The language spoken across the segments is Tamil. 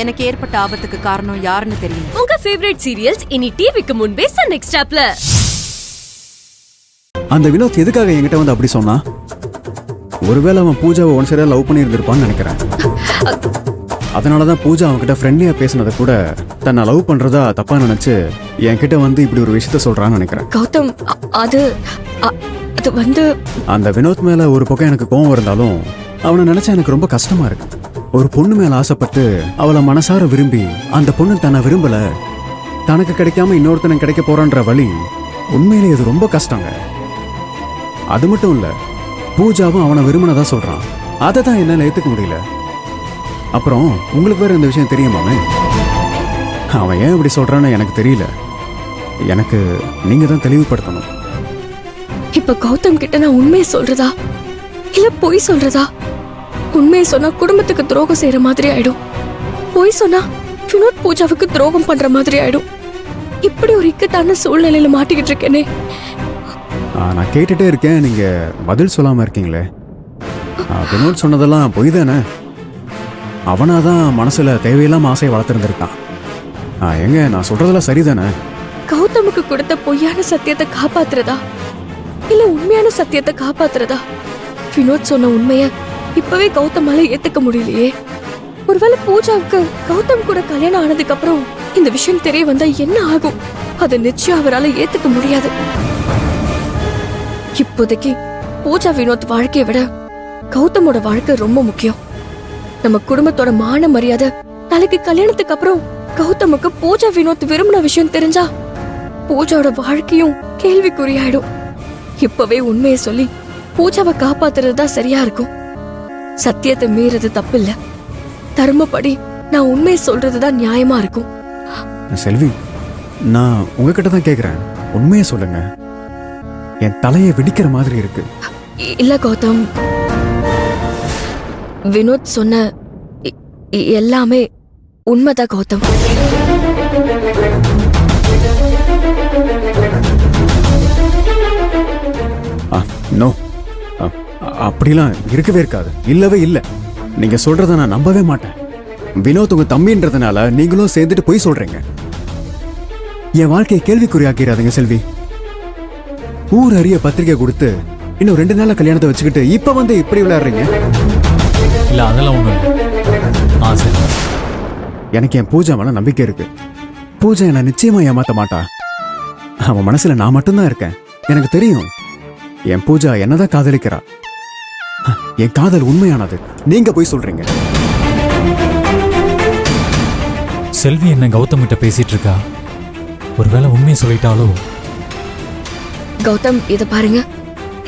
எனக்கு ஏற்பட்ட ஆபத்துக்கு காரணம் யாருன்னு தெரியும். உங்க ஃபேவரட் சீரியல்ஸ் இனி டிவிக்கு முன்பே சன் நெக்ஸ்டாப்ல. அந்த வினோத் எதுக்காக என்கிட்ட வந்து அப்படி சொன்னா? ஒருவேளை அவன் பூஜாவை ஒன் சைடா லவ் பண்ணி இருந்திருப்பான்னு நினைக்கிறேன். அதனாலதான் பூஜா அவன்கிட்ட ஃப்ரெண்ட்லியா பேசினதை கூட தன்னை லவ் பண்றதா தப்பா நினைச்சு என்கிட்ட வந்து இப்படி ஒரு விஷயத்த சொல்றான்னு நினைக்கிறேன். கௌதம், அது வந்து அந்த வினோத் மேல ஒரு பக்கம் எனக்கு கோவம் இருந்தாலும் அவனை நினைச்சா எனக்கு ரொம்ப கஷ்டமா இருக்கு. ஒரு பொண்ணு மேல ஆசைப்பட்டு அவளை மனசார விரும்பி அந்த பொண்ணு தன்னை விரும்பல, தனக்கு கிடைக்காம இன்னொருத்தனுக்கு கிடைக்க போறான்ற வழி உண்மையிலே இது ரொம்ப கஷ்டங்க. அது மட்டும் இல்ல, பூஜாவும் அவனை விரும்பினதா சொல்றான். அதை தான் என்னால ஏத்துக்க முடியல. அப்புறம் உங்களுக்கு வேற இந்த விஷயம் தெரியுமாமே? அவன் ஏன் இப்படி சொல்றான்னு எனக்கு தெரியல. எனக்கு நீங்க தான் தெளிவுபடுத்தணும். இப்ப கௌதம் கிட்ட நான் உண்மையை சொல்றதா இல்ல பொய் சொல்றதா? உண்மையை சொன்னா குடும்பத்துக்கு துரோகம் செய்யற மாதிரி ஆயிடும். பொய் சொன்னா வினோத் பூஜாவுக்கு துரோகம் பண்ற மாதிரி ஆயிடும். இப்படி ஒரு இக்கட்டான சூழ்நிலையில மாட்டிக்கிட்டு இருக்கேனே. நான் கேட்டுட்டே இருக்கேன், நீங்க பதில் சொல்லாம இருக்கீங்களே. வினோத் சொன்னதெல்லாம் பொய் தானே? அவனாதான் மனசுல தேவையில்லாம ஆசையை வளர்த்திருந்திருக்கான். எங்க நான் சொல்றதெல்லாம் சரிதானே? கௌதமுக்கு கொடுத்த பொய்யான சத்தியத்தை காப்பாத்துறதா இல்ல உண்மையான சத்தியத்தை காப்பாத்துறதா? வினோத் சொன்ன உண்மைய இப்பவே கௌதமால ஏத்துக்க முடியலையே. ஒருவேளை பூஜாவுக்கு கௌதம் கூட கல்யாணம் ஆனதுக்கு அப்புறம் இந்த விஷயம் தெரிய வந்தா என்ன ஆகும்? அது நிச்சயம் அவரால் ஏத்துக்க முடியாது. இப்போதைக்கு பூஜா வினோத் வாழ்க்கையை விட கௌதமோட வாழ்க்கை ரொம்ப முக்கியம். நம்ம குடும்பத்தோட மான மரியாதை நாளைக்கு கல்யாணத்துக்கு அப்புறம் கௌதமுக்கு பூஜா வினோத் விரும்பின விஷயம் தெரிஞ்சா பூஜாவோட வாழ்க்கையும் கேள்விக்குறியாயிடும். இப்பவே உண்மையை சொல்லி பூஜாவை காப்பாத்துறதுதான் சரியா இருக்கும். சத்தியத்தை மீறது தப்பு இல்ல. தர்மப்படி நான் உண்மையை சொல்றதுதான் நியாயமா இருக்கும். செல்வி, நான் உங்ககிட்ட தான் கேக்குறேன், உண்மையை சொல்லுங்க. என் தலையை வெடிக்கிற மாதிரி இருக்கு. இல்ல கௌதம், வினோத் சொன்ன எல்லாமே உண்மைதான் கௌதம். நோ, அப்படிலாம் இருக்கவே இருக்காது. இல்லவே இல்லை. நீங்க சொல்றத நான் நம்பவே மாட்டேன். வினோத் உங்க தம்பின்றதுனால நீங்களும் சேர்ந்துட்டு போய் சொல்றீங்க. என் வாழ்க்கையை கேள்விக்குறியாக்கிறாதுங்க செல்வி. ஊர் அறிய பத்திரிகை கொடுத்து இன்னும் 2 நாள்ல கல்யாணத்தை வச்சுக்கிட்டு இப்ப வந்து இப்படி விளையாடுறீங்க. இல்ல அதெல்லாம் ஒண்ணும் இல்லை. எனக்கு என் பூஜா மேல நம்பிக்கை இருக்கு. பூஜா என்ன நிச்சயமா ஏமாத்த மாட்டா. அவன் மனசுல நான் மட்டும்தான் இருக்கேன். எனக்கு தெரியும் என் பூஜா என்னதான் காதலிக்கிறா. என் காதல் உண்மையானது. நீங்க போய் சொல்றீங்க. செல்வி என்ன கௌதம் கிட்ட பேசிட்டு இருக்கா? ஒருவேளை உண்மையை சொல்லிட்டாலோ? கௌதம், இத பாருங்க,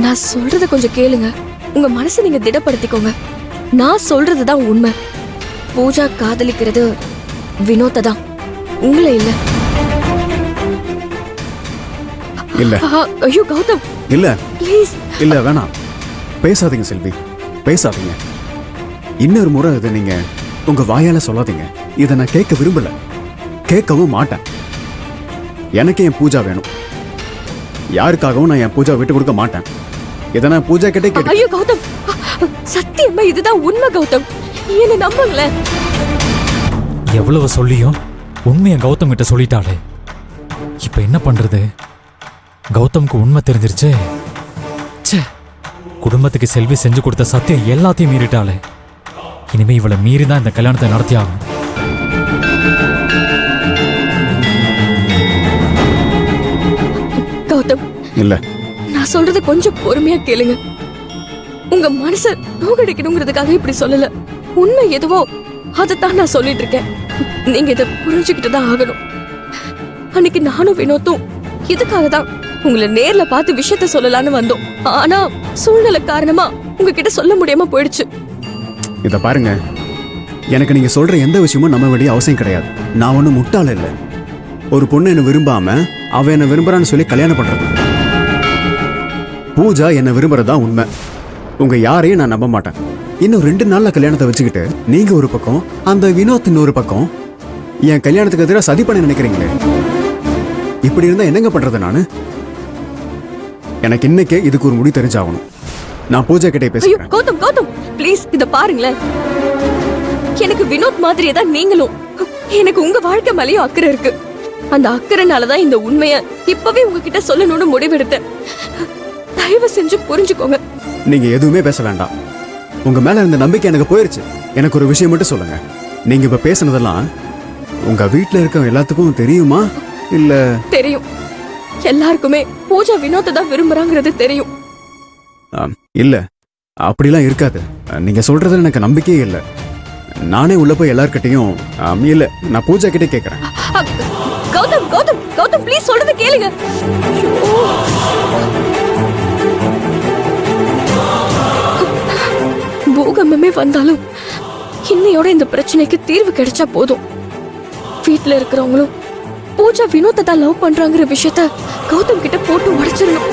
நான் சொல்றத கொஞ்சம் கேளுங்க. உங்க மனசை நீங்க திடப்படுத்திக்கோங்க. நான் சொல்றதுதான் உண்மை. பூஜா காதலிக்கிறது வினோத தான், உங்களை இல்ல. இல்ல. ஐயோ கௌதம், இல்ல ப்ளீஸ். இல்ல, வேணாம். பேசாதீங்க செல்வி, பேசாதீங்க. இன்னொரு முறை இதை நீங்க உங்க வாயால சொல்லாதீங்க. இதை நான் கேட்க விரும்பல, கேட்கவும் மாட்டேன். எனக்கு என் பூஜா வேணும். யாருக்காகவும் நான் என் பூஜா விட்டு கொடுக்க மாட்டேன். இதை நான் பூஜா கிட்டே கேட்டு. ஐயோ கௌதம், சத்தியமா இதுதான் உண்மை கௌதம், என்ன நம்புங்களே. எவ்வளவு சொல்லியும் உண்மையை கௌதம் கிட்ட சொல்லிட்டாளே. இப்ப என்ன பண்றது? கௌதம்க்கு உண்மை தெரிஞ்சிருச்சு. குடும்பத்துக்கு செல்வி செஞ்சு கொடுத்த சத்தியம் எல்லாத்தையும் மீறிட்டாளே. இனிமே இவளை மீறிதான் இந்த கல்யாணத்தை நடத்தி ஆகும். கௌதம், இல்ல, நான் சொல்றது கொஞ்சம் பொறுமையா கேளுங்க. உங்க மனச நோகடிக்கணுங்கிறதுக்காக இப்படி சொல்லல. உண்மை எதுவோ அதைத்தான் நான் சொல்லிட்டு இருக்கேன். நீங்க இதை புரிஞ்சுக்கிட்டு தான் ஆகணும். அன்னைக்கு நானும் வினோத்தும் இதுக்காக தான் உங்களை நேர்ல பார்த்து விஷயத்த சொல்லலான்னு வந்தோம். ஆனா சூழ்நிலை காரணமா உங்ககிட்ட சொல்ல முடியாம போயிடுச்சு. இத பாருங்க, எனக்கு நீங்க சொல்ற எந்த விஷயமும் நம்ப வேண்டிய அவசியம் கிடையாது. நான் ஒன்னும் முட்டாள இல்ல. ஒரு பொண்ணு என்ன விரும்பாம அவ என்ன விரும்புறான்னு சொல்லி கல்யாணம் பண்றது. பூஜா என்ன விரும்புறதா உண்மை. உங்க யாரையும் நான் நம்ப மாட்டேன். இன்னும் 2 நாள்ல கல்யாணத்தை வச்சுக்கிட்டு நீங்க ஒரு பக்கம், அந்த வினோத் இன்னொரு பக்கம் என் கல்யாணத்துக்கு எதிராக சதி பண்ண நினைக்கிறீங்களே. இப்படி இருந்தா என்னங்க பண்றது நானு? எனக்கு இன்னைக்கே இதுக்கு ஒரு முடிவு தெரிஞ்சாகணும். நான் பூஜா கிட்டே பேசுறேன். கௌதம், கௌதம், ப்ளீஸ் இத பாருங்களேன். எனக்கு வினோத் மாதிரியே தான் நீங்களும். எனக்கு உங்க வாழ்க்கை மேலயும் அக்கறை இருக்கு. அந்த அக்கறைனாலதான் இந்த உண்மைய இப்பவே உங்ககிட்ட சொல்லணும்னு முடிவெடுத்தேன். தயவு செஞ்சு புரிஞ்சுக்கோங்க. நீங்க எதுவுமே பேச வேண்டாம். உங்க மேல இருந்த நம்பிக்கை எனக்கு போயிருச்சு. எனக்கு ஒரு விஷயம் மட்டும் சொல்லுங்க. நீங்க இப்ப பேசுனதெல்லாம் உங்க வீட்ல இருக்க எல்லாத்துக்கும் தெரியுமா இல்ல? தெரியும். எல்லாருக்குமே பூஜா வினோத்தை தான் விரும்புறாங்கிறது தெரியும். இல்ல, அப்படிலாம் இருக்காது. நீங்க சொல்றதுல எனக்கு நம்பிக்கையே இல்ல. நானே உள்ள போய் எல்லார்கிட்டையும் இல்ல, நான் பூஜா கிட்ட கேக்குறேன். கௌதம் கௌதம் கௌதம் ப்ளீஸ் சொல்றத கேளுங்க. பூகம்பமே வந்தாலும் இன்னையோட இந்த பிரச்சனைக்கு தீர்வு கிடைச்சா போதும். வீட்ல இருக்கிறவங்களும் பூஜா வினோத்தை தான் லவ் பண்றாங்கிற விஷயத்த கௌதம் கிட்ட போட்டு உடைச்சிடணும்.